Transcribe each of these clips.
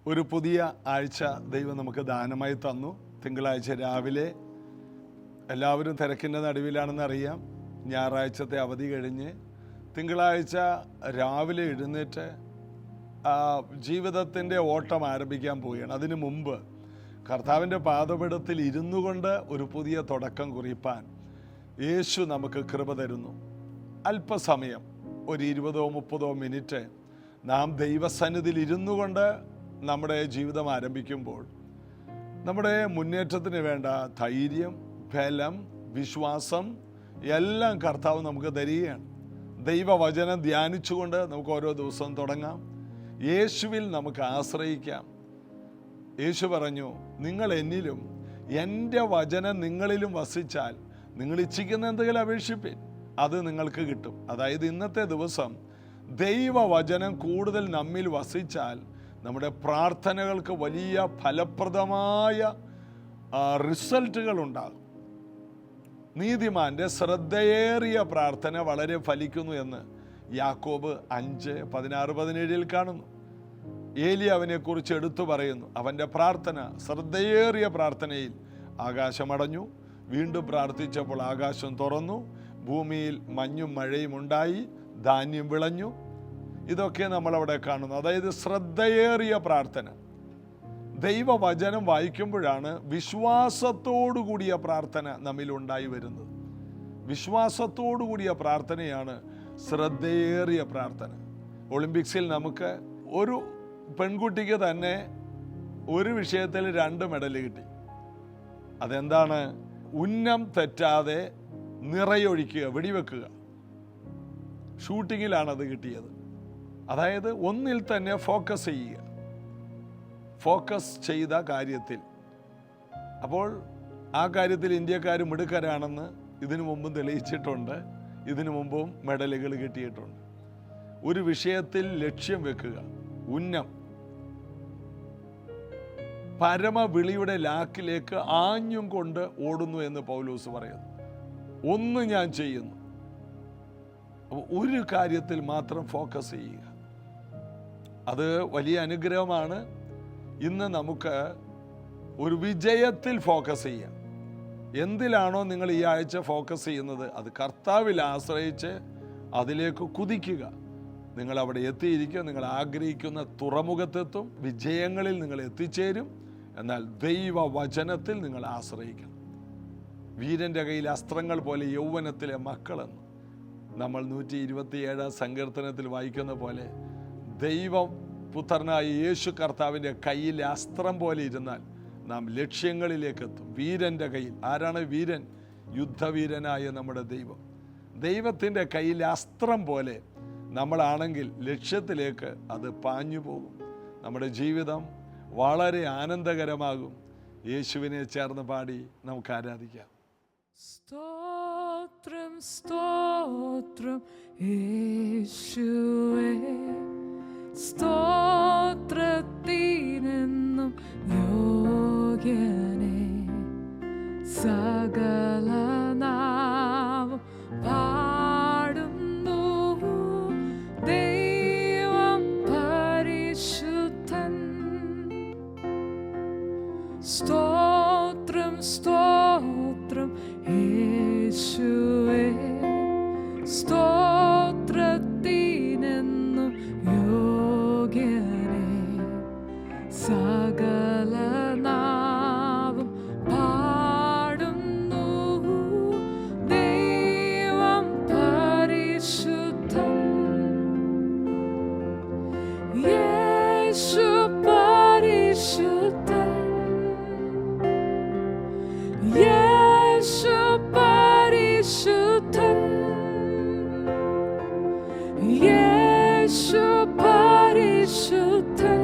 ഒരു പുതിയ ആഴ്ച ദൈവം നമുക്ക് ദാനമായി തന്നു. തിങ്കളാഴ്ച രാവിലെ എല്ലാവരും തിരക്കിൻ്റെ നടുവിലാണെന്ന് അറിയാം. ഞായറാഴ്ചത്തെ അവധി കഴിഞ്ഞ് തിങ്കളാഴ്ച രാവിലെ എഴുന്നേറ്റ് ജീവിതത്തിൻ്റെ ഓട്ടം ആരംഭിക്കാൻ പോവുകയാണ്. അതിനു മുമ്പ് കർത്താവിൻ്റെ പാദപീഠത്തിൽ ഇരുന്നു കൊണ്ട് ഒരു പുതിയ തുടക്കം കുറിപ്പാൻ യേശു നമുക്ക് കൃപ തരുന്നു. അല്പസമയം ഒരു 20-30 മിനിറ്റ് നാം ദൈവസന്നിധിയിൽ ഇരുന്നു കൊണ്ട് നമ്മുടെ ജീവിതം ആരംഭിക്കുമ്പോൾ നമ്മുടെ മുന്നേറ്റത്തിന് വേണ്ട ധൈര്യം, ബലം, വിശ്വാസം എല്ലാം കർത്താവ് നമുക്ക് തരികയാണ്. ദൈവവചനം ധ്യാനിച്ചുകൊണ്ട് നമുക്ക് ഓരോ ദിവസവും തുടങ്ങാം. യേശുവിൽ നമുക്ക് ആശ്രയിക്കാം. യേശു പറഞ്ഞു, നിങ്ങൾ എന്നിലും എൻ്റെ വചനം നിങ്ങളിലും വസിച്ചാൽ നിങ്ങൾ ഇച്ഛിക്കുന്ന എന്തെങ്കിലും അപേക്ഷിപ്പിൻ, അത് നിങ്ങൾക്ക് കിട്ടും. അതായത് ഇന്നത്തെ ദിവസം ദൈവവചനം കൂടുതൽ നമ്മിൽ വസിച്ചാൽ നമ്മുടെ പ്രാർത്ഥനകൾക്ക് വലിയ ഫലപ്രദമായ റിസൾട്ടുകൾ ഉണ്ടാകും. നീതിമാന്റെ ശ്രദ്ധയേറിയ പ്രാർത്ഥന വളരെ ഫലിക്കുന്നു എന്ന് യാക്കോബ് 5:16-17 കാണുന്നു. ഏലിയാവിനെ കുറിച്ച് എടുത്തു പറയുന്നു, അവൻ്റെ പ്രാർത്ഥന, ശ്രദ്ധയേറിയ പ്രാർത്ഥനയിൽ ആകാശമടഞ്ഞു. വീണ്ടും പ്രാർത്ഥിച്ചപ്പോൾ ആകാശം തുറന്നു, ഭൂമിയിൽ മഞ്ഞും മഴയും ഉണ്ടായി, ധാന്യം വിളഞ്ഞു. ഇതൊക്കെ നമ്മളവിടെ കാണുന്നു. അതായത് ശ്രദ്ധയേറിയ പ്രാർത്ഥന. ദൈവവചനം വായിക്കുമ്പോഴാണ് വിശ്വാസത്തോടു കൂടിയ പ്രാർത്ഥന നമ്മിൽ ഉണ്ടായി വരുന്നത്. വിശ്വാസത്തോടു കൂടിയ പ്രാർത്ഥനയാണ് ശ്രദ്ധയേറിയ പ്രാർത്ഥന. ഒളിമ്പിക്സിൽ നമുക്ക് ഒരു പെൺകുട്ടിക്ക് തന്നെ ഒരു വിഷയത്തിൽ 2 മെഡൽ കിട്ടി. അതെന്താണ്? ഉന്നം തെറ്റാതെ നിറയൊഴിക്കുക, വെടിവെക്കുക. ഷൂട്ടിങ്ങിലാണത് കിട്ടിയത്. അതായത് ഒന്നിൽ തന്നെ ഫോക്കസ് ചെയ്യുക, ഫോക്കസ് ചെയ്ത കാര്യത്തിൽ. അപ്പോൾ ആ കാര്യത്തിൽ ഇന്ത്യക്കാർ മിടുക്കരാണെന്ന് ഇതിനു മുമ്പും തെളിയിച്ചിട്ടുണ്ട്. ഇതിനു മുമ്പും മെഡലുകൾ കിട്ടിയിട്ടുണ്ട്. ഒരു വിഷയത്തിൽ ലക്ഷ്യം വെക്കുക, ഉന്നം. പരമവിളിയുടെ ലാക്കിലേക്ക് ആഞ്ഞും കൊണ്ട് ഓടുന്നു എന്ന് പൗലോസ് പറയുന്നു. ഒന്ന് ഞാൻ ചെയ്യുന്നു. ഒരു കാര്യത്തിൽ മാത്രം ഫോക്കസ് ചെയ്യുക. അത് വലിയ അനുഗ്രഹമാണ്. ഇന്ന് നമുക്ക് ഒരു വിജയത്തിൽ ഫോക്കസ് ചെയ്യാം. എന്തിലാണോ നിങ്ങൾ ഈ ആഴ്ച ഫോക്കസ് ചെയ്യുന്നത്, അത് കർത്താവിൽ ആശ്രയിച്ച് അതിലേക്ക് കുതിക്കുക. നിങ്ങൾ അവിടെ എത്തിയിരിക്കുക. നിങ്ങൾ ആഗ്രഹിക്കുന്ന തുറമുഖത്തെത്തും. വിജയങ്ങളിൽ നിങ്ങൾ എത്തിച്ചേരും. എന്നാൽ ദൈവവചനത്തിൽ നിങ്ങൾ ആശ്രയിക്കണം. വീരൻ്റെ കയ്യിൽ അസ്ത്രങ്ങൾ പോലെ യൗവനത്തിലെ മക്കളെന്ന് നമ്മൾ 127 സങ്കീർത്തനത്തിൽ വായിക്കുന്ന പോലെ ദൈവപുത്രനായ യേശു കർത്താവിൻ്റെ കയ്യിലെ അസ്ത്രം പോലെ ഇരുന്നാൽ നാം ലക്ഷ്യങ്ങളിലേക്കെത്തും. വീരൻ്റെ കയ്യിൽ. ആരാണ് വീരൻ? യുദ്ധവീരനായ നമ്മുടെ ദൈവം. ദൈവത്തിൻ്റെ കയ്യിലെ അസ്ത്രം പോലെ നമ്മളാണെങ്കിൽ ലക്ഷ്യത്തിലേക്ക് അത് പാഞ്ഞു പോകും. നമ്മുടെ ജീവിതം വളരെ ആനന്ദകരമാകും. യേശുവിനെ ചേർന്ന് പാടി നമുക്ക് ആരാധിക്കാം. സ്തോത്രം സ്തോത്രം യേശുവേ, സ്തോത്രത്തിനെന്നും യോഗ്യനേ, സകല നാമം പാടുന്നു ദൈവം പരിശുദ്ധൻ. സ്തോത്രം സ്തോത്രം യേശുവേ, സ്തോത്രത്തിനെന്നും യോഗ്യനേ, സകല നാമം പാടുന്നു ദൈവം പരിശുദ്ധൻ. യേശു പരിശുദ്ധൻ, യേശു പരിശുദ്ധൻ, യേശു പരിശുദ്ധൻ,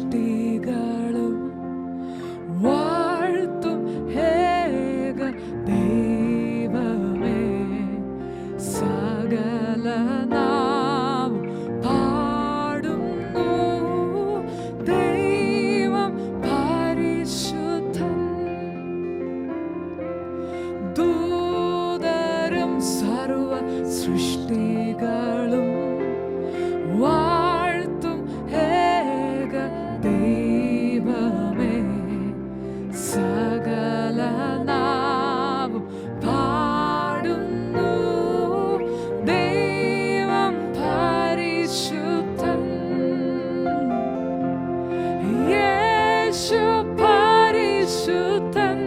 സൃഷ്ടികളും വാഴ്ത്തും ഏക ദൈവമേ, സകല നാവും പാടുന്നു ദൈവം പരിശുദ്ധൻ. ദൂതരും സർവ സൃഷ്ടികളും വാഴ്ത്തും ഏക ദൈവമേ, സകല നാവും പാടുന്നു ദൈവം പരിശുദ്ധൻ. യേശു പരിശുദ്ധൻ,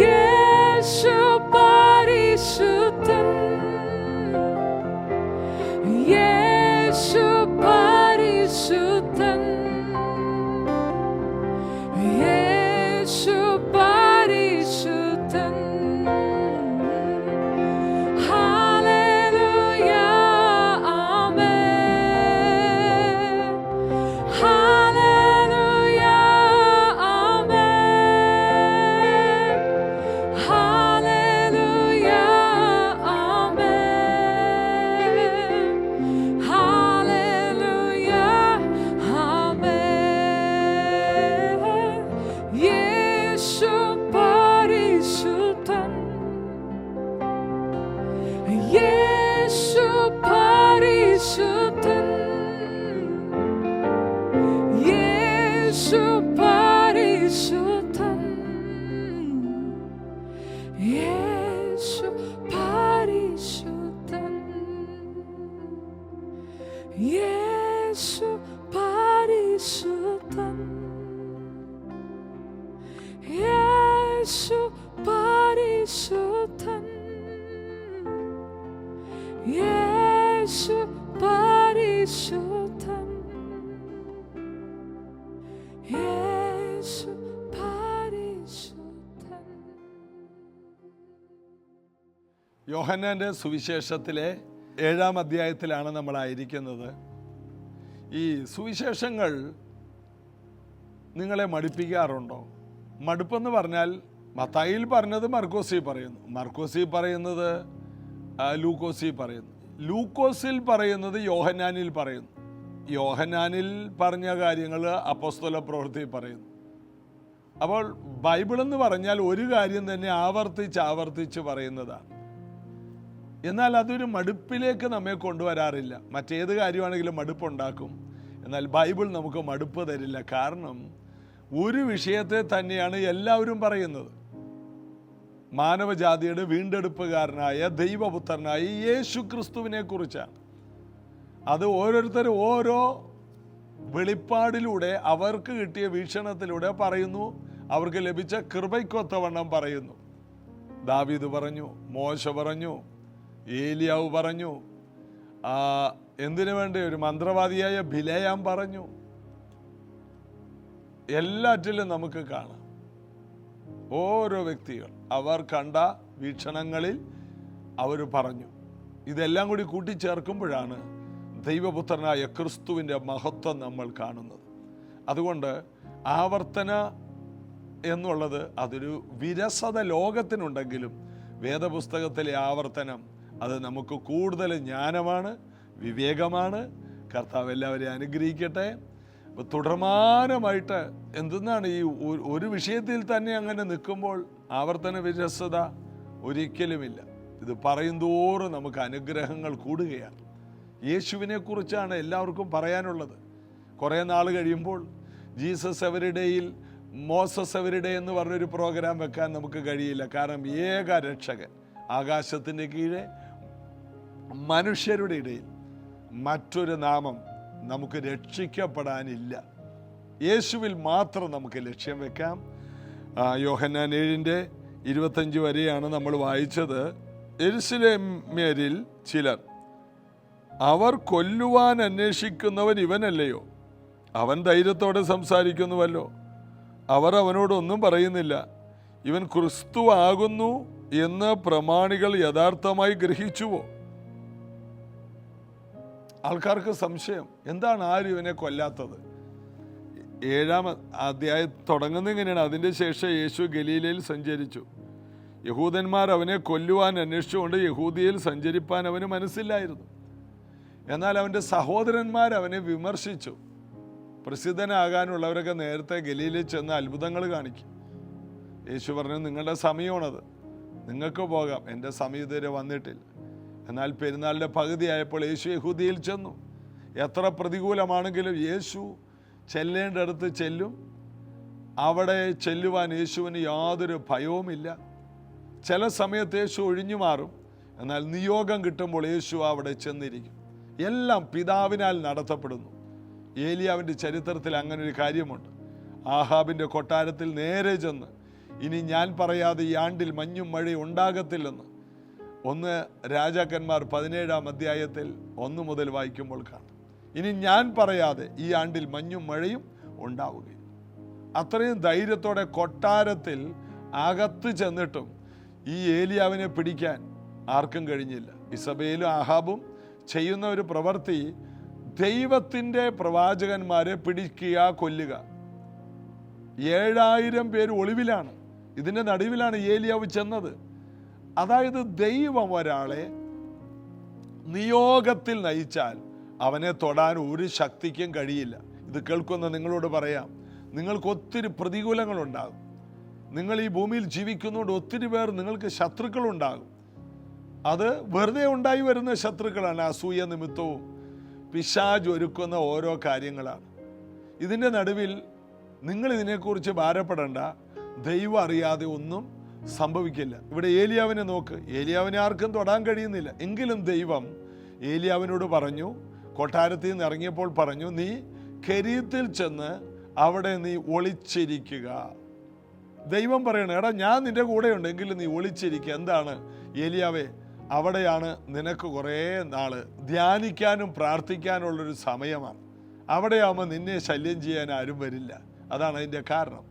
യേശു പരിശുദ്ധൻ, യേശു പരിശുദ്ധൻ, യേശു പരിശുദ്ധൻ. ഹല്ലേലൂയ, ആമേൻ. ഹല്ലേലൂയ, ആമേൻ. ഹല്ലേലൂയ, ആമേൻ. ഹല്ലേലൂയ, ആമേൻ. യേശു പരിശുദ്ധൻ, യേശു പരിശുദ്ധൻ, യേശു പരിശുദ്ധൻ, യേശു പരിശുദ്ധൻ, യേശു പരിശുദ്ധൻ, യേശു പരിശുദ്ധൻ, യേശു പരിശുദ്ധൻ, യേശു പരിശുദ്ധൻ. യോഹന്നാൻ്റെ സുവിശേഷത്തിലെ 7-ാം അധ്യായത്തിലാണ് നമ്മളായിരിക്കുന്നത്. ഈ സുവിശേഷങ്ങൾ നിങ്ങളെ മടുപ്പിക്കാറുണ്ടോ? മടുപ്പെന്ന് പറഞ്ഞാൽ മത്തായിയിൽ പറഞ്ഞത് മർക്കോസിൽ പറയുന്നു, മർക്കോസിൽ പറയുന്നത് ലൂക്കോസിൽ പറയുന്നു, ലൂക്കോസിൽ പറയുന്നത് യോഹന്നാനിൽ പറയുന്നു, യോഹന്നാനിൽ പറഞ്ഞ കാര്യങ്ങൾ അപ്പോസ്തല പ്രവൃത്തിയിൽ പറയുന്നു. അപ്പോൾ ബൈബിൾ എന്ന് പറഞ്ഞാൽ ഒരു കാര്യം തന്നെ ആവർത്തിച്ച് പറയുന്നതാണ്. എന്നാൽ അതൊരു മടുപ്പിലേക്ക് നമ്മെ കൊണ്ടുവരാറില്ല. മറ്റേത് കാര്യമാണെങ്കിലും മടുപ്പുണ്ടാക്കും. എന്നാൽ ബൈബിൾ നമുക്ക് മടുപ്പ് തരില്ല. കാരണം ഒരു വിഷയത്തെ തന്നെയാണ് എല്ലാവരും പറയുന്നത്. മാനവജാതിയുടെ വീണ്ടെടുപ്പുകാരനായ ദൈവപുത്രനായ യേശു ക്രിസ്തുവിനെ കുറിച്ചാണ്. അത് ഓരോരുത്തരും ഓരോ വെളിപ്പാടിലൂടെ അവർക്ക് കിട്ടിയ വീക്ഷണത്തിലൂടെ പറയുന്നു, അവർക്ക് ലഭിച്ച കൃപയ്ക്കൊത്തവണ്ണം പറയുന്നു. ദാവീദ് പറഞ്ഞു, മോശ പറഞ്ഞു, ഏലിയാവ് പറഞ്ഞു, എന്തിനു വേണ്ടി ഒരു മന്ത്രവാദിയായ ബിലേയാം പറഞ്ഞു. എല്ലാറ്റിലും നമുക്ക് കാണാം ഓരോ വ്യക്തികൾ അവർ കണ്ട വീക്ഷണങ്ങളിൽ അവർ പറഞ്ഞു. ഇതെല്ലാം കൂടി കൂട്ടിച്ചേർക്കുമ്പോഴാണ് ദൈവപുത്രനായ ക്രിസ്തുവിൻ്റെ മഹത്വം നമ്മൾ കാണുന്നത്. അതുകൊണ്ട് ആവർത്തന എന്നുള്ളത് അതൊരു വിരസത ലോകത്തിനുണ്ടെങ്കിലും വേദപുസ്തകത്തിലെ ആവർത്തനം അത് നമുക്ക് കൂടുതൽ ജ്ഞാനമാണ്, വിവേകമാണ്. കർത്താവ് എല്ലാവരെയും അനുഗ്രഹിക്കട്ടെ. തുടർമാനമായിട്ട് എന്തെന്നാണ് ഈ ഒരു വിഷയത്തിൽ തന്നെ അങ്ങനെ നിൽക്കുമ്പോൾ ആവർത്തന വിരസത ഒരിക്കലുമില്ല. ഇത് പറയുന്തോറും നമുക്ക് അനുഗ്രഹങ്ങൾ കൂടുകയാണ്. യേശുവിനെ കുറിച്ചാണ് എല്ലാവർക്കും പറയാനുള്ളത്. കുറേ നാൾ കഴിയുമ്പോൾ ജീസസ് എവരിഡേയിൽ മോസസ് എവരിഡേ എന്ന് പറഞ്ഞൊരു പ്രോഗ്രാം വെക്കാൻ നമുക്ക് കഴിയില്ല. കാരണം ഏക രക്ഷകൻ ആകാശത്തിൻ്റെ കീഴെ മനുഷ്യരുടെ ഇടയിൽ മറ്റൊരു നാമം നമുക്ക് രക്ഷിക്കപ്പെടാനില്ല. യേശുവിൽ മാത്രം നമുക്ക് ലക്ഷ്യം വെക്കാം. യോഹന്നാൻ 7:25 വരെയാണ് നമ്മൾ വായിച്ചത്. യെരുശലേമ്യരിൽ ചിലർ, അവർ കൊല്ലുവാൻ അന്വേഷിക്കുന്നവൻ ഇവനല്ലയോ? അവൻ ധൈര്യത്തോടെ സംസാരിക്കുന്നുവല്ലോ. അവർ അവനോടൊന്നും പറയുന്നില്ല. ഇവൻ ക്രിസ്തു ആകുന്നു എന്ന് പ്രമാണികൾ യഥാർത്ഥമായി ഗ്രഹിച്ചുവോ? ആൾക്കാർക്ക് സംശയം, എന്താണ് ആരും ഇവനെ കൊല്ലാത്തത്? 7-ാം അധ്യായം തുടങ്ങുന്നത് ഇങ്ങനെയാണ്: അതിൻ്റെ ശേഷം യേശു ഗലീലയിൽ സഞ്ചരിച്ചു. യഹൂദന്മാർ അവനെ കൊല്ലുവാൻ അന്വേഷിച്ചുകൊണ്ട് യഹൂദിയയിൽ സഞ്ചരിപ്പാൻ അവന് മനസ്സില്ലായിരുന്നു. എന്നാൽ അവൻ്റെ സഹോദരന്മാർ അവനെ വിമർശിച്ചു. പ്രസിദ്ധനാകാനുള്ളവരൊക്കെ നേരത്തെ ഗലീലയിൽ ചെന്ന് അത്ഭുതങ്ങൾ കാണിക്കും. യേശു പറഞ്ഞു, നിങ്ങളുടെ സമയമാണത്, നിങ്ങൾക്ക് പോകാം, എൻ്റെ സമയം ഇതുവരെ വന്നിട്ടില്ല. എന്നാൽ പെരുന്നാളിൻ്റെ പകുതിയായപ്പോൾ യേശു യഹൂദിയയിൽ ചെന്നു. എത്ര പ്രതികൂലമാണെങ്കിലും യേശു ചെല്ലേണ്ടടുത്ത് ചെല്ലും. അവിടെ ചെല്ലുവാൻ യേശുവിന് യാതൊരു ഭയവുമില്ല. ചില സമയത്ത് യേശു ഒഴിഞ്ഞു മാറും, എന്നാൽ നിയോഗം കിട്ടുമ്പോൾ യേശു അവിടെ ചെന്നിരിക്കും. എല്ലാം പിതാവിനാൽ നടത്തപ്പെടുന്നു. ഏലിയാവിൻ്റെ ചരിത്രത്തിൽ അങ്ങനെ ഒരു കാര്യമുണ്ട്. ആഹാബിൻ്റെ കൊട്ടാരത്തിൽ നേരെ ചെന്ന്, ഇനി ഞാൻ പറയാതെ ഈ ആണ്ടിൽ മഞ്ഞും മഴയും ഉണ്ടാകത്തില്ലെന്ന് 1 രാജാക്കന്മാർ 17-ാം അധ്യായത്തിൽ 1 മുതൽ വായിക്കുമ്പോൾ കാണാം. ഇനി ഞാൻ പറയാതെ ഈ ആണ്ടിൽ മഞ്ഞും മഴയും ഉണ്ടാവുകയും. അത്രയും ധൈര്യത്തോടെ കൊട്ടാരത്തിൽ അകത്ത് ചെന്നിട്ടും ഈ ഏലിയാവിനെ പിടിക്കാൻ ആർക്കും കഴിഞ്ഞില്ല. ഇസബേലും ആഹാബും ചെയ്യുന്ന ഒരു പ്രവൃത്തി, ദൈവത്തിൻ്റെ പ്രവാചകന്മാരെ പിടിക്കുക, കൊല്ലുക. 7000 പേര് ഒളിവിലാണ്. ഇതിൻ്റെ നടുവിലാണ് ഏലിയാവ് ചെന്നത്. അതായത് ദൈവം ഒരാളെ നിയോഗത്തിൽ നയിച്ചാൽ അവനെ തൊടാൻ ഒരു ശക്തിക്കും കഴിയില്ല. ഇത് കേൾക്കുന്ന നിങ്ങളോട് പറയാം, നിങ്ങൾക്ക് ഒത്തിരി പ്രതികൂലങ്ങളുണ്ടാകും. നിങ്ങൾ ഈ ഭൂമിയിൽ ജീവിക്കുന്നതുകൊണ്ട് ഒത്തിരി പേർ നിങ്ങൾക്ക് ശത്രുക്കളുണ്ടാകും. അത് വെറുതെ ഉണ്ടായി വരുന്ന ശത്രുക്കളാണ്. അസൂയ നിമിത്തവും പിശാച് ഒരുക്കുന്ന ഓരോ കാര്യങ്ങളാണ്. ഇതിൻ്റെ നടുവിൽ നിങ്ങൾ ഇതിനെക്കുറിച്ച് ഭാരപ്പെടേണ്ട. ദൈവം അറിയാതെ ഒന്നും സംഭവിക്കില്ല. ഇവിടെ ഏലിയാവിനെ നോക്ക്. ഏലിയാവിനെ ആർക്കും തൊടാൻ കഴിയുന്നില്ല. എങ്കിലും ദൈവം ഏലിയാവിനോട് പറഞ്ഞു, കൊട്ടാരത്തിൽ നിന്ന് ഇറങ്ങിയപ്പോൾ പറഞ്ഞു, നീ കെരീത്തിൽ ചെന്ന് അവിടെ നീ ഒളിച്ചിരിക്കുക. ദൈവം പറയണം, എടാ ഞാൻ നിന്റെ കൂടെയുണ്ട്, എങ്കിലും നീ ഒളിച്ചിരിക്കുക. എന്താണ് ഏലിയാവേ? അവിടെയാണ് നിനക്ക് കുറേ നാള് ധ്യാനിക്കാനും പ്രാർത്ഥിക്കാനുള്ളൊരു സമയമാണ്. അവിടെയാകുമ്പോൾ നിന്നെ ശല്യം ചെയ്യാൻ ആരും വരില്ല. അതാണ് അതിൻ്റെ കാരണം.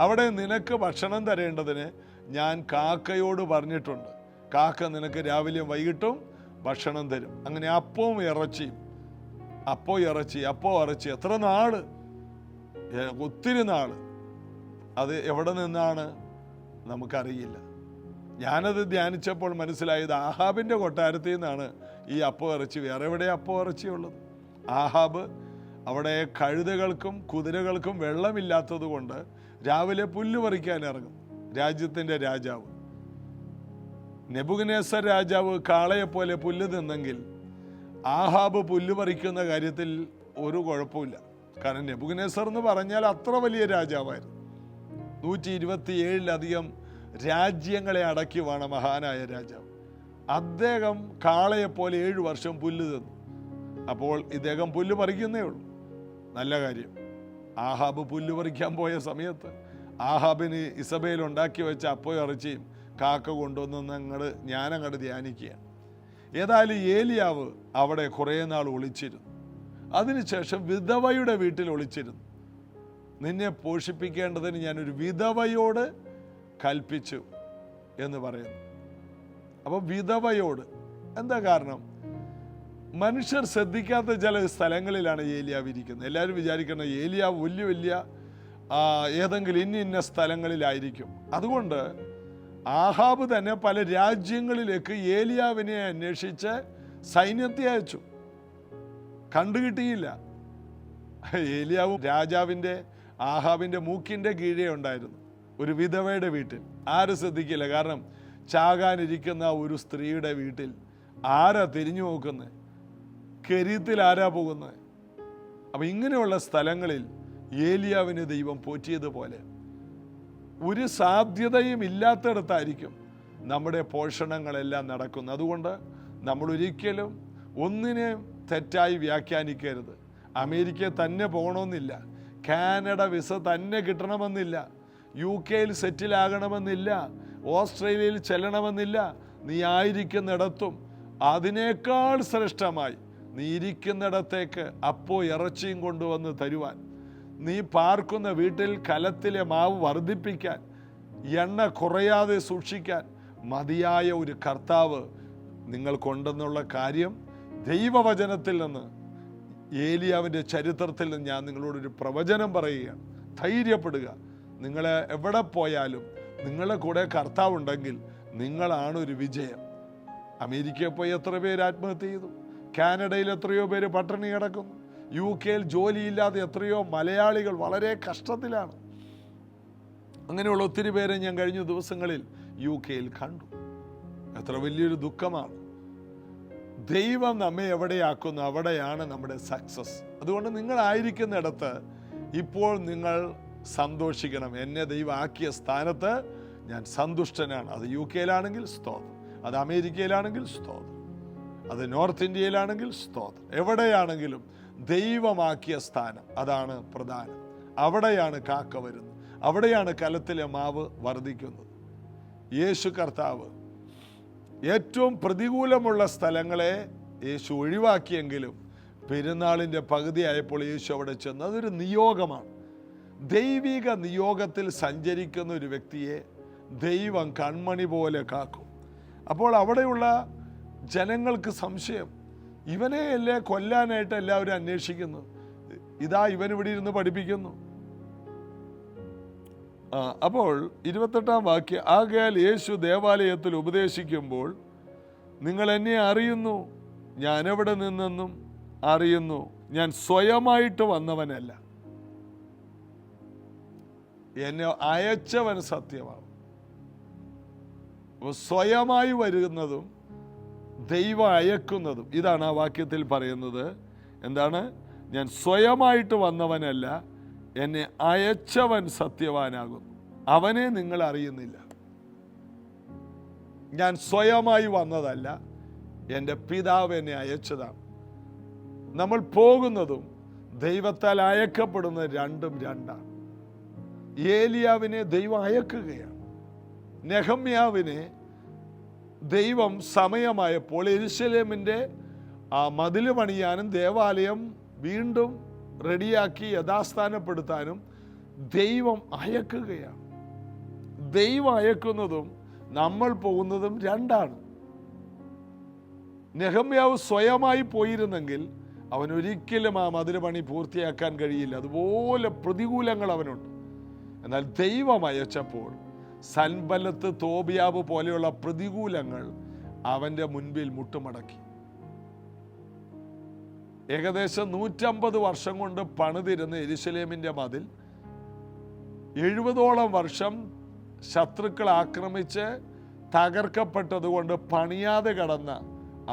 അവിടെ നിനക്ക് ഭക്ഷണം തരേണ്ടതിന് ഞാൻ കാക്കയോട് പറഞ്ഞിട്ടുണ്ട്. കാക്ക നിനക്ക് രാവിലെയും വൈകിട്ടും ഭക്ഷണം തരും. അങ്ങനെ അപ്പവും ഇറച്ചിയും, അപ്പോ ഇറച്ചി എത്ര നാള്, ഒത്തിരി നാള്. അത് എവിടെ നിന്നാണ് നമുക്കറിയില്ല. ഞാനത് ധ്യാനിച്ചപ്പോൾ മനസ്സിലായത് ആഹാബിൻ്റെ കൊട്ടാരത്തിൽ നിന്നാണ് ഈ അപ്പോ ഇറച്ചി. വേറെ എവിടെ അപ്പോ ഇറച്ചിയുള്ളത്? ആഹാബ് അവിടെ കഴുതകൾക്കും കുതിരകൾക്കും വെള്ളമില്ലാത്തത് കൊണ്ട് രാവിലെ പുല്ല് പറിക്കാൻ ഇറങ്ങും. രാജ്യത്തിൻ്റെ രാജാവ് നെബൂഖദ്നേസർ രാജാവ് കാളയെപ്പോലെ പുല്ല് തിന്നെങ്കിൽ ആഹാബ് പുല്ല് പറിക്കുന്ന കാര്യത്തിൽ ഒരു കുഴപ്പമില്ല. കാരണം നെബൂഖദ്നേസർ എന്ന് പറഞ്ഞാൽ അത്ര വലിയ രാജാവായിരുന്നു. 127-ലധികം രാജ്യങ്ങളെ അടക്കി വേണ മഹാനായ രാജാവ്. അദ്ദേഹം കാളയെപ്പോലെ 7 വർഷം പുല്ല് തിന്നു. അപ്പോൾ ഇദ്ദേഹം പുല്ല് പറിക്കുന്നേ ഉള്ളൂ. നല്ല കാര്യം. ആഹാബ് പുല്ല് പറിക്കാൻ പോയ സമയത്ത് ആഹാബിന് ഇസബേൽ ഉണ്ടാക്കി വെച്ച അപ്പോ ഇറച്ചിയും കാക്ക കൊണ്ടുവന്ന് ഞാനങ്ങോട്ട് ധ്യാനിക്കുകയാണ്. ഏതായാലും ഏലിയാവ് അവിടെ കുറേ നാൾ ഒളിച്ചിരുന്നു. അതിനുശേഷം വിധവയുടെ വീട്ടിൽ ഒളിച്ചിരുന്നു. നിന്നെ പോഷിപ്പിക്കേണ്ടതിന് ഞാനൊരു വിധവയോട് കൽപ്പിച്ചു എന്ന് പറയുന്നു. അപ്പോൾ വിധവയോട് എന്താ കാരണം? മനുഷ്യർ ശ്രദ്ധിക്കാത്ത ചില സ്ഥലങ്ങളിലാണ് ഏലിയാവ് ഇരിക്കുന്നത്. എല്ലാവരും വിചാരിക്കണം ഏലിയാവ് വലിയ ഏതെങ്കിലും ഇന്ന സ്ഥലങ്ങളിലായിരിക്കും. അതുകൊണ്ട് ആഹാബ് തന്നെ പല രാജ്യങ്ങളിലേക്ക് ഏലിയാവിനെ അന്വേഷിച്ച് സൈന്യത്തെ അയച്ചു. കണ്ടുകിട്ടിയില്ല. ഏലിയാവും രാജാവിൻ്റെ ആഹാബിൻ്റെ മൂക്കിൻ്റെ കീഴേ ഉണ്ടായിരുന്നു, ഒരു വിധവയുടെ വീട്ടിൽ. ആരും ശ്രദ്ധിക്കില്ല. കാരണം ചാകാനിരിക്കുന്ന ഒരു സ്ത്രീയുടെ വീട്ടിൽ ആരാ തിരിഞ്ഞു നോക്കുന്നത്? കെരീത്തിൽ ആരാ പോകുന്നത്? അപ്പം ഇങ്ങനെയുള്ള സ്ഥലങ്ങളിൽ ഏലിയാവിനെ ദൈവം പോറ്റിയതുപോലെ ഒരു സാധ്യതയും ഇല്ലാത്തടത്തായിരിക്കും നമ്മുടെ പോഷണങ്ങളെല്ലാം നടക്കുന്നത്. അതുകൊണ്ട് നമ്മൾ ഒരിക്കലും ഒന്നിനെ തെറ്റായി വ്യാഖ്യാനിക്കരുത്. അമേരിക്കയിൽ തന്നെ പോകണമെന്നില്ല, കാനഡ വിസ തന്നെ കിട്ടണമെന്നില്ല, UK സെറ്റിലാകണമെന്നില്ല, ഓസ്ട്രേലിയയിൽ ചെല്ലണമെന്നില്ല. നീ ആയിരിക്കുന്നിടത്തും അതിനേക്കാൾ ശ്രേഷ്ഠമായി നീ ഇരിക്കുന്നിടത്തേക്ക് അപ്പോ ഇറച്ചിയും കൊണ്ടുവന്ന് തരുവാൻ, നീ പാർക്കുന്ന വീട്ടിൽ കലത്തിലെ മാവ് വർദ്ധിപ്പിക്കാൻ, എണ്ണ കുറയാതെ സൂക്ഷിക്കാൻ മതിയായ ഒരു കർത്താവ് നിങ്ങൾക്കുണ്ടെന്നുള്ള കാര്യം ദൈവവചനത്തിൽ നിന്ന് ഏലിയാവിൻ്റെ ചരിത്രത്തിൽ നിന്ന് ഞാൻ നിങ്ങളോടൊരു പ്രവചനം പറയുകയാണ്. ധൈര്യപ്പെടുക. നിങ്ങൾ എവിടെ പോയാലും നിങ്ങളുടെ കൂടെ കർത്താവുണ്ടെങ്കിൽ നിങ്ങളാണ് ഒരു വിജയം. അമേരിക്കയിൽ പോയി എത്ര പേര് ആത്മഹത്യ ചെയ്തു, കാനഡയിൽ എത്രയോ പേര് പട്ടിണി കിടക്കുന്നു, UK ജോലിയില്ലാതെ എത്രയോ മലയാളികൾ വളരെ കഷ്ടത്തിലാണ്. അങ്ങനെയുള്ള ഒത്തിരി പേരെ ഞാൻ കഴിഞ്ഞ ദിവസങ്ങളിൽ UK കണ്ടു. എത്ര വലിയൊരു ദുഃഖമാണ്. ദൈവം നമ്മെ എവിടെയാക്കുന്നു അവിടെയാണ് നമ്മുടെ സക്സസ്. അതുകൊണ്ട് നിങ്ങളായിരിക്കുന്നിടത്ത് ഇപ്പോൾ നിങ്ങൾ സന്തോഷിക്കണം. എന്നെ ദൈവം ആക്കിയ സ്ഥാനത്ത് ഞാൻ സന്തുഷ്ടനാണ്. അത് UK സ്തോത്രം, അത് അമേരിക്കയിലാണെങ്കിൽ സ്തോത്രം, അത് നോർത്ത് ഇന്ത്യയിലാണെങ്കിൽ സ്തോത്രം. എവിടെയാണെങ്കിലും ദൈവമാക്കിയ സ്ഥാനം അതാണ് പ്രധാനം. അവിടെയാണ് കാക്ക വരുന്നത്, അവിടെയാണ് കലത്തിലെ മാവ് വർദ്ധിക്കുന്നത്. യേശു കർത്താവ് ഏറ്റവും പ്രതികൂലമുള്ള സ്ഥലങ്ങളെ യേശു ഒഴിവാക്കിയെങ്കിലും പെരുന്നാളിൻ്റെ പകുതിയായപ്പോൾ യേശു അവിടെ ചെന്ന്. അതൊരു നിയോഗമാണ്. ദൈവിക നിയോഗത്തിൽ സഞ്ചരിക്കുന്ന ഒരു വ്യക്തിയെ ദൈവം കൺമണി പോലെ കാക്കും. അപ്പോൾ അവിടെയുള്ള ജനങ്ങൾക്ക് സംശയം, ഇവനെയല്ലേ കൊല്ലാനായിട്ട് എല്ലാവരും അന്വേഷിക്കുന്നു, ഇതാ ഇവനിവിടെ ഇരുന്ന് പഠിപ്പിക്കുന്നു. അപ്പോൾ 28-ാം വാക്യം, ആകയാൽ യേശു ദേവാലയത്തിൽ ഉപദേശിക്കുമ്പോൾ നിങ്ങൾ എന്നെ അറിയുന്നു, ഞാൻ എവിടെ നിന്നെന്നും അറിയുന്നു, ഞാൻ സ്വയമായിട്ട് വന്നവനല്ല, എന്നെ അയച്ചവൻ സത്യമാണ്. സ്വയമായി വരുന്നതും ദൈവം അയക്കുന്നതും ഇതാണ് ആ വാക്യത്തിൽ പറയുന്നത്. എന്താണ്? ഞാൻ സ്വയമായിട്ട് വന്നവനല്ല, എന്നെ അയച്ചവൻ സത്യവാനാകുന്നു, അവനെ നിങ്ങൾ അറിയുന്നില്ല. ഞാൻ സ്വയമായി വന്നതല്ല, എൻ്റെ പിതാവ് എന്നെ അയച്ചതാണ്. നമ്മൾ പോകുന്നതും ദൈവത്താൽ അയക്കപ്പെടുന്നത് രണ്ടും രണ്ടാണ്. ഏലിയാവിനെ ദൈവം അയക്കുകയാണ്. നെഹമ്യാവിനെ ദൈവം സമയമായപ്പോൾ യെരൂശലേമിൻ്റെ ആ മതിൽ പണിയാനും ദേവാലയം വീണ്ടും റെഡിയാക്കി യഥാസ്ഥാനപ്പെടുത്താനും ദൈവം അയക്കുകയാണ്. ദൈവം അയക്കുന്നതും നമ്മൾ പോകുന്നതും രണ്ടാണ്. നെഹമ്യാവ് സ്വയമായി പോയിരുന്നെങ്കിൽ അവൻ ഒരിക്കലും ആ മതിൽ പണി പൂർത്തിയാക്കാൻ കഴിയില്ല. അതുപോലെ പ്രതികൂലങ്ങൾ അവനുണ്ട്. എന്നാൽ ദൈവം അയച്ചപ്പോൾ സൻബല്ലത്ത്, തോബിയാവ് പോലെയുള്ള പ്രതികൂലങ്ങൾ അവൻ്റെ മുൻപിൽ മുട്ടുമടക്കി. ഏകദേശം 150 വർഷം കൊണ്ട് പണിതിരുന്ന യെരൂശലേമിൻ്റെ മതിൽ 70ഓളം വർഷം ശത്രുക്കൾ ആക്രമിച്ച് തകർക്കപ്പെട്ടതുകൊണ്ട് പണിയാതെ കിടന്ന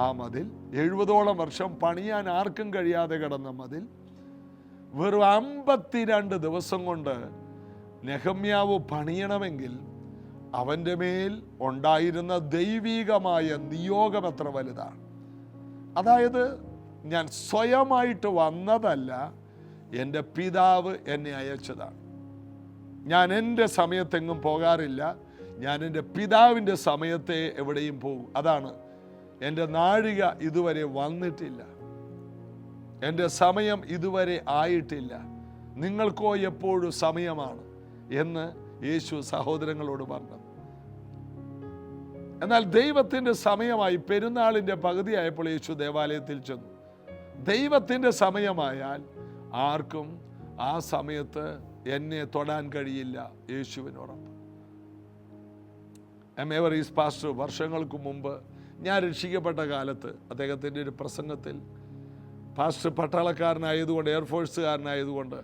ആ മതിൽ, 70ഓളം വർഷം പണിയാൻ ആർക്കും കഴിയാതെ കിടന്ന മതിൽ വെറും 52 ദിവസം കൊണ്ട് നെഹമ്യാവ് പണിയണമെങ്കിൽ അവൻ്റെ മേൽ ഉണ്ടായിരുന്ന ദൈവികമായ നിയോഗം എത്ര വലുതാണ്. അതായത് ഞാൻ സ്വയമായിട്ട് വന്നതല്ല, എൻ്റെ പിതാവ് എന്നെ അയച്ചതാണ്. ഞാൻ എൻ്റെ സമയത്തെങ്ങും പോകാറില്ല, ഞാൻ എൻ്റെ പിതാവിൻ്റെ സമയത്തെ എവിടെയും പോകും. അതാണ് എൻ്റെ നാഴിക ഇതുവരെ വന്നിട്ടില്ല, എൻ്റെ സമയം ഇതുവരെ ആയിട്ടില്ല, നിങ്ങൾക്കോ എപ്പോഴും സമയമാണ് എന്ന് യേശു സഹോദരങ്ങളോട് പറഞ്ഞത്. എന്നാൽ ദൈവത്തിൻ്റെ സമയമായി പെരുന്നാളിൻ്റെ പകുതിയായപ്പോൾ യേശു ദേവാലയത്തിൽ ചെന്നു. ദൈവത്തിൻ്റെ സമയമായാൽ ആർക്കും ആ സമയത്ത് എന്നെ തൊടാൻ കഴിയില്ല, യേശുവിനോടൊപ്പം. എമേവറീസ് പാസ്റ്റർ വർഷങ്ങൾക്ക് മുമ്പ് ഞാൻ രക്ഷിക്കപ്പെട്ട കാലത്ത് അദ്ദേഹത്തിൻ്റെ ഒരു പ്രസംഗത്തിൽ, പാസ്റ്റർ പട്ടാളക്കാരനായതുകൊണ്ട്, എയർഫോഴ്സുകാരനായതുകൊണ്ട്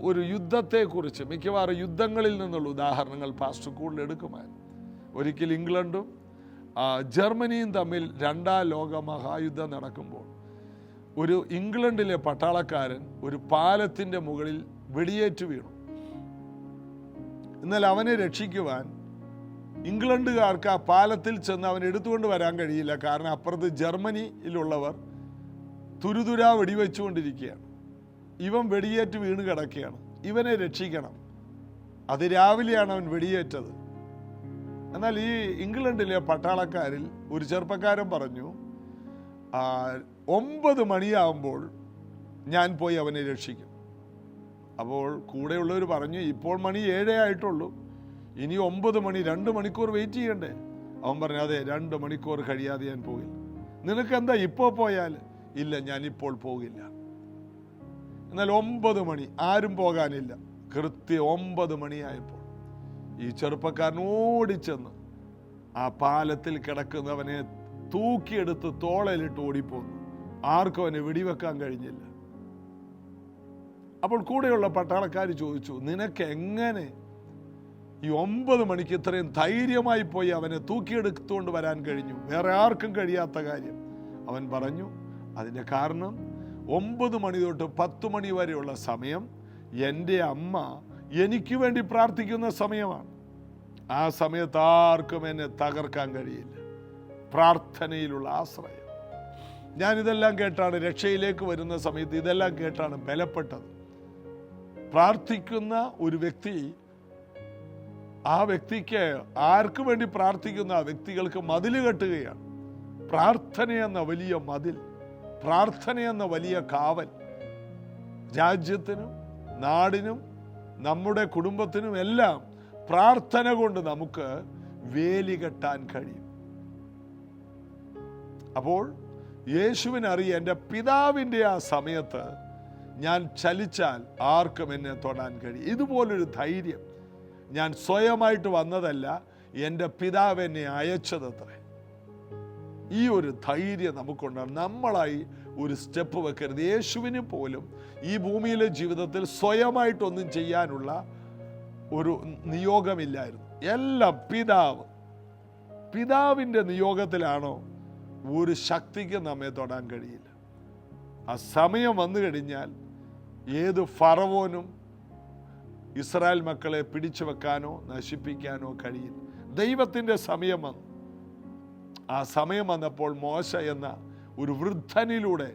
ഒരു യുദ്ധത്തെക്കുറിച്ച്, മിക്കവാറും യുദ്ധങ്ങളിൽ നിന്നുള്ള ഉദാഹരണങ്ങൾ പാസ്റ്റർ കൂടുതൽ എടുക്കുമായിരുന്നു. ഒരിക്കൽ ഇംഗ്ലണ്ടും ജർമ്മനിയും തമ്മിൽ 2ാം ലോക മഹായുദ്ധം നടക്കുമ്പോൾ ഒരു ഇംഗ്ലണ്ടിലെ പട്ടാളക്കാരൻ ഒരു പാലത്തിൻ്റെ മുകളിൽ വെടിയേറ്റ് വീണു. എന്നാൽ അവനെ രക്ഷിക്കുവാൻ ഇംഗ്ലണ്ടുകാർക്ക് ആ പാലത്തിൽ ചെന്ന് അവൻ എടുത്തുകൊണ്ട് വരാൻ കഴിയില്ല. കാരണം അപ്പുറത്ത് ജർമ്മനിയിലുള്ളവർ തുരുതുരാ വെടിവെച്ചുകൊണ്ടിരിക്കുകയാണ്. ഇവൻ വെടിയേറ്റ് വീണ് കിടക്കുകയാണ്. ഇവനെ രക്ഷിക്കണം. അതിരാവിലെയാണ് അവൻ വെടിയേറ്റത്. എന്നാൽ ഈ ഇംഗ്ലണ്ടിലെ പട്ടാളക്കാരിൽ ഒരു ചെറുപ്പക്കാരൻ പറഞ്ഞു, 9 മണിയാകുമ്പോൾ ഞാൻ പോയി അവനെ രക്ഷിക്കും. അപ്പോൾ കൂടെയുള്ളവർ പറഞ്ഞു, ഇപ്പോൾ മണി 7 ആയിട്ടുള്ളൂ, ഇനി 9 മണി, 2 മണിക്കൂർ വെയിറ്റ് ചെയ്യണ്ടേ? അവൻ പറഞ്ഞു, അതെ, 2 മണിക്കൂർ കഴിയാതെ ഞാൻ പോകില്ല. നിനക്കെന്താ ഇപ്പോൾ പോയാൽ? ഇല്ല, ഞാനിപ്പോൾ പോകില്ല. എന്നാൽ 9 മണി, ആരും പോകാനില്ല. കൃത്യം 9 മണിയായപ്പോൾ ഈ ചെറുപ്പക്കാരൻ ഓടിച്ചെന്ന് ആ പാലത്തിൽ കിടക്കുന്നവനെ തൂക്കിയെടുത്ത് തോളയിലിട്ട് ഓടിപ്പോന്നു. ആർക്കും അവനെ വെടിവെക്കാൻ കഴിഞ്ഞില്ല. അപ്പോൾ കൂടെയുള്ള പട്ടാളക്കാർ ചോദിച്ചു, നിനക്ക് എങ്ങനെ ഈ 9 മണിക്ക് ഇത്രയും ധൈര്യമായി പോയി അവനെ തൂക്കിയെടുത്തുകൊണ്ട് വരാൻ കഴിഞ്ഞു? വേറെ ആർക്കും കഴിയാത്ത കാര്യം. അവൻ പറഞ്ഞു, അതിൻ്റെ കാരണം 9 മണി തൊട്ട് 10 മണി വരെയുള്ള സമയം എൻ്റെ അമ്മ എനിക്ക് വേണ്ടി പ്രാർത്ഥിക്കുന്ന സമയമാണ്. ആ സമയത്ത് ആർക്കും എന്നെ തകർക്കാൻ കഴിയില്ല. പ്രാർത്ഥനയിലുള്ള ആശ്രയം. ഞാനിതെല്ലാം കേട്ടാണ് രക്ഷയിലേക്ക് വരുന്ന സമയത്ത് ഇതെല്ലാം കേട്ടാണ് ബലപ്പെട്ടത്. പ്രാർത്ഥിക്കുന്ന ഒരു വ്യക്തി, ആ വ്യക്തിക്ക് ആർക്ക് വേണ്ടി പ്രാർത്ഥിക്കുന്ന ആ വ്യക്തികൾക്ക് മതിൽ കെട്ടുകയാണ്. പ്രാർത്ഥനയെന്ന വലിയ മതിൽ, പ്രാർത്ഥനയെന്ന വലിയ കാവൽ രാജ്യത്തിനും നാടിനും നമ്മുടെ കുടുംബത്തിനും എല്ലാം പ്രാർത്ഥന കൊണ്ട് നമുക്ക് വേലി കെട്ടാൻ കഴിയും. അപ്പോൾ യേശുവിനറിയാം, എൻ്റെ പിതാവിൻ്റെ ആ സമയത്ത് ഞാൻ ചലിച്ചാൽ ആർക്കും എന്നെ തൊടാൻ കഴിയും. ഇതുപോലൊരു ധൈര്യം ഞാൻ സ്വയമായിട്ട് വന്നതല്ല, എൻ്റെ പിതാവ് എന്നെ അയച്ചതത്രേ. ഈ ഒരു ധൈര്യം നമുക്കുണ്ടാകും. നമ്മളായി ഒരു സ്റ്റെപ്പ് വെക്കരുത്. യേശുവിന് പോലും ഈ ഭൂമിയിലെ ജീവിതത്തിൽ സ്വയമായിട്ടൊന്നും ചെയ്യാനുള്ള ഒരു നിയോഗമില്ലായിരുന്നു. എല്ലാം പിതാവിൻ്റെ നിയോഗത്തിലാണോ ഒരു ശക്തിക്ക് നമ്മെ തൊടാൻ കഴിയില്ല. ആ സമയം വന്നു കഴിഞ്ഞാൽ ഏത് ഫറവോനും ഇസ്രായേൽ മക്കളെ പിടിച്ചു വെക്കാനോ നശിപ്പിക്കാനോ കഴിയില്ല. ദൈവത്തിൻ്റെ സമയം വന്നു. ആ സമയം വന്നപ്പോൾ മോശ എന്ന ഒരു വൃദ്ധനിലൂടെ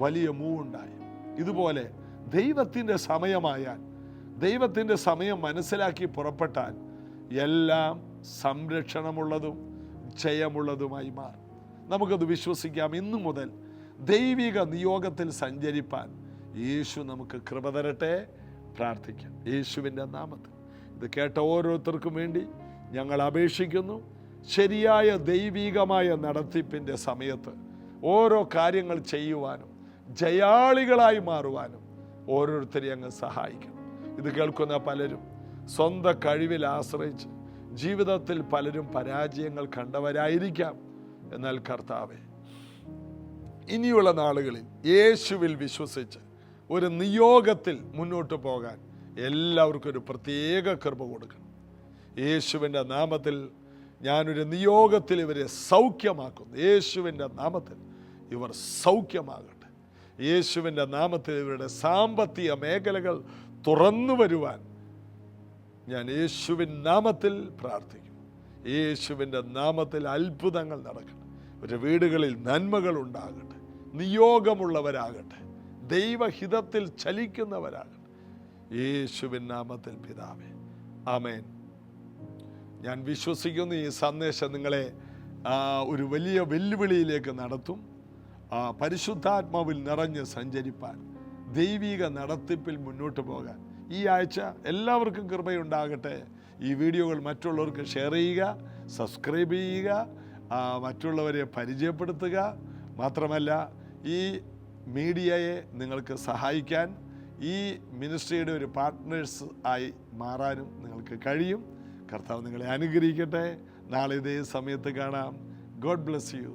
വലിയ മൂവുണ്ടായി. ഇതുപോലെ ദൈവത്തിൻ്റെ സമയമായാൽ, ദൈവത്തിൻ്റെ സമയം മനസ്സിലാക്കി പുറപ്പെട്ടാൽ എല്ലാം സംരക്ഷണമുള്ളതും ജയമുള്ളതുമായി മാറും. നമുക്കത് വിശ്വസിക്കാം. ഇന്നു മുതൽ ദൈവിക നിയോഗത്തിൽ സഞ്ചരിപ്പാൻ യേശു നമുക്ക് കൃപ തരട്ടെ. പ്രാർത്ഥിക്കാം യേശുവിൻ്റെ നാമത്തിൽ. ഇത് കേട്ട ഓരോരുത്തർക്കും വേണ്ടി ഞങ്ങൾ അപേക്ഷിക്കുന്നു. ശരിയായ ദൈവികമായ നടത്തിപ്പിൻ്റെ സമയത്ത് ഓരോ കാര്യങ്ങൾ ചെയ്യുവാനും ജയാളികളായി മാറുവാനും ഓരോരുത്തരെയും അങ്ങ് സഹായിക്കണം. ഇത് കേൾക്കുന്ന പലരും സ്വന്തം കഴിവിൽ ആശ്രയിച്ച് ജീവിതത്തിൽ പലരും പരാജയങ്ങൾ കണ്ടവരായിരിക്കാം. എന്നാൽ കർത്താവേ, ഇനിയുള്ള നാളുകളിൽ യേശുവിൽ വിശ്വസിച്ച് ഒരു നിയോഗത്തിൽ മുന്നോട്ട് പോകാൻ എല്ലാവർക്കും ഒരു പ്രത്യേക കൃപ കൊടുക്കണം. യേശുവിൻ്റെ നാമത്തിൽ ഞാനൊരു നിയോഗത്തിൽ ഇവരെ സൗഖ്യമാക്കുന്നു. യേശുവിൻ്റെ നാമത്തിൽ ഇവർ സൗഖ്യമാകട്ടെ. യേശുവിൻ്റെ നാമത്തിൽ ഇവരുടെ സാമ്പത്തിക മേഖലകൾ തുറന്നു വരുവാൻ ഞാൻ യേശുവിൻ നാമത്തിൽ പ്രാർത്ഥിക്കുന്നു. യേശുവിൻ്റെ നാമത്തിൽ അത്ഭുതങ്ങൾ നടക്കട്ടെ. ഒരു വീടുകളിൽ നന്മകൾ ഉണ്ടാകട്ടെ. നിയോഗമുള്ളവരാകട്ടെ. ദൈവഹിതത്തിൽ ചലിക്കുന്നവരാകട്ടെ. യേശുവിൻ നാമത്തിൽ പിതാവേ, ആമേൻ. ഞാൻ വിശ്വസിക്കുന്നു ഈ സന്ദേശം നിങ്ങളെ ഒരു വലിയ വെല്ലുവിളിയിലേക്ക് നടത്തും. പരിശുദ്ധാത്മാവിൽ നിറഞ്ഞ് സഞ്ചരിപ്പാൻ, ദൈവിക നടത്തിപ്പിൽ മുന്നോട്ട് പോകാൻ ഈ ആഴ്ച എല്ലാവർക്കും കൃപയുണ്ടാകട്ടെ. ഈ വീഡിയോകൾ മറ്റുള്ളവർക്ക് ഷെയർ ചെയ്യുക, സബ്സ്ക്രൈബ് ചെയ്യുക, മറ്റുള്ളവരെ പരിചയപ്പെടുത്തുക. മാത്രമല്ല ഈ മീഡിയയെ നിങ്ങൾക്ക് സഹായിക്കാൻ, ഈ മിനിസ്ട്രിയുടെ ഒരു പാർട്ട്നേഴ്സ് ആയി മാറാനും നിങ്ങൾക്ക് കഴിയും. കർത്താവ് നിങ്ങളെ അനുഗ്രഹിക്കട്ടെ. നാളെ ഇതേ സമയത്ത് കാണാം. God bless you.